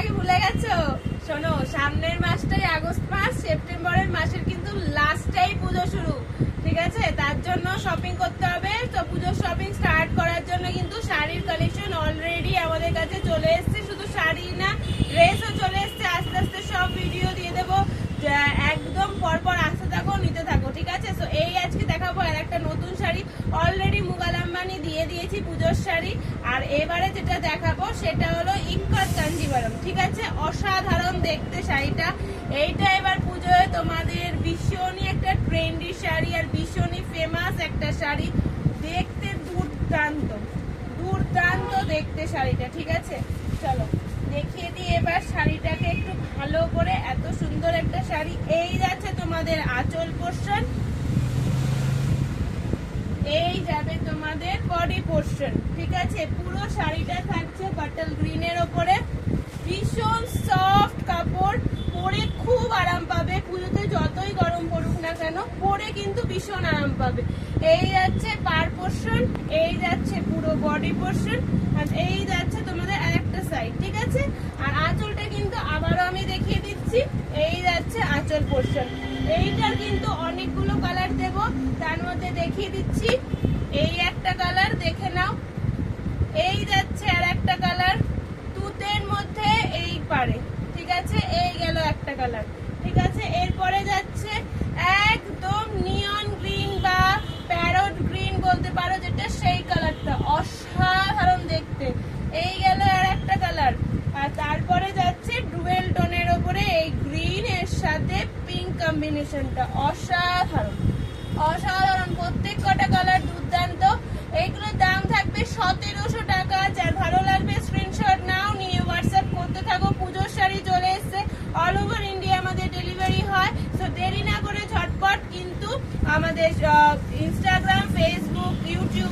আমাকে ভুলে গেছো? শোনো, সামনের মাসটাই আগস্ট মাস, সেপ্টেম্বরের মাসের কিন্তু লাস্টটাই পুজো শুরু, ঠিক আছে? তার জন্য শপিং করতে হবে। তো পুজোর শপিং স্টার্ট করার জন্য কিন্তু শাড়ির কালেকশন অলরেডি আমাদের কাছে চলে এসেছে। শুধু শাড়ি না, ড্রেসও চলে এসেছে। আস্তে আস্তে সব ভিডিও দিয়ে দেবো, একদম পরপর আসতে থাকো, নিতে থাকো, ঠিক আছে? তো এই আজকে দেখাবো আর একটা নতুন শাড়ি। অলরেডি মুগাল আম্বানি দিয়ে দিয়েছি পুজোর শাড়ি। আর এবারে যেটা দেখাবো সেটা হলো ইক্কত কাঞ্জিভারম, ঠিক আছে? অসাধারণ দেখতে শাড়িটা। এইটা এবার পুজোয় তোমাদের ভীষণই একটা ট্রেন্ডি শাড়ি আর ভীষণই ফেমাস একটা শাড়ি। দেখতে দুর্দান্ত, দুর্দান্ত দেখতে শাড়িটা, ঠিক আছে? চলো দেখিয়ে দিই এবার শাড়িটাকে একটু ভালো করে। এত সুন্দর একটা শাড়ি। এই যাচ্ছে তোমাদের আঁচল পোর্শন, এই যাবে তোমাদের বডি পোর্শন, ঠিক আছে? পুরো শাড়িটা থাকছে বাটল গ্রিনের ওপরে। ভীষণ সফট কাপড়, পরে খুব আরাম পাবে। পুজোতে যতই গরম পড়ুক না কেন, পরে কিন্তু ভীষণ আরাম পাবে। এই যাচ্ছে পার পোর্শন, এই যাচ্ছে পুরো বডি পোর্শন, আর এই যাচ্ছে তোমাদের আরেকটা সাইড, ঠিক আছে? আর আঁচলটা কিন্তু আবারও আমি দেখিয়ে দিচ্ছি। এই যাচ্ছে আঁচল পোর্শন। এইটার কিন্তু অনেকগুলো কালার দেব, তার মধ্যে দেখিয়ে দিচ্ছি। এই একটা কালার দেখে নাও, এই যাচ্ছে আর একটা কালার, তুতের মধ্যে এই পারে, ঠিক আছে? এই গেল একটা কালার, ঠিক আছে? এরপরে যাচ্ছে একদম নিয়ন গ্রিন বা প্যারট গ্রিন বলতে পারো, যেটা সেই কালারটা অসাধারণ দেখতে। এই গেল আর একটা কালার। আর তারপরে যাচ্ছে ডুয়েল টোনের ওপরে এই গ্রিন এর সাথে পিঙ্ক কম্বিনেশনটা অসাধারণ, অসাধারণ। প্রত্যেক কটা কালার দুর্দান্ত। এইগুলোর দাম থাকবে 1700 টাকা। যার ভালো লাগবে স্ক্রিনশট নাও, নিয়ে হোয়াটসঅ্যাপ করতে থাকো। পুজোর শাড়ি চলে এসছে, অল ওভার ইন্ডিয়া আমাদের ডেলিভারি হয়। সো দেরি না করে ঝটপট কিন্তু আমাদের ইনস্টাগ্রাম, ফেসবুক, ইউটিউব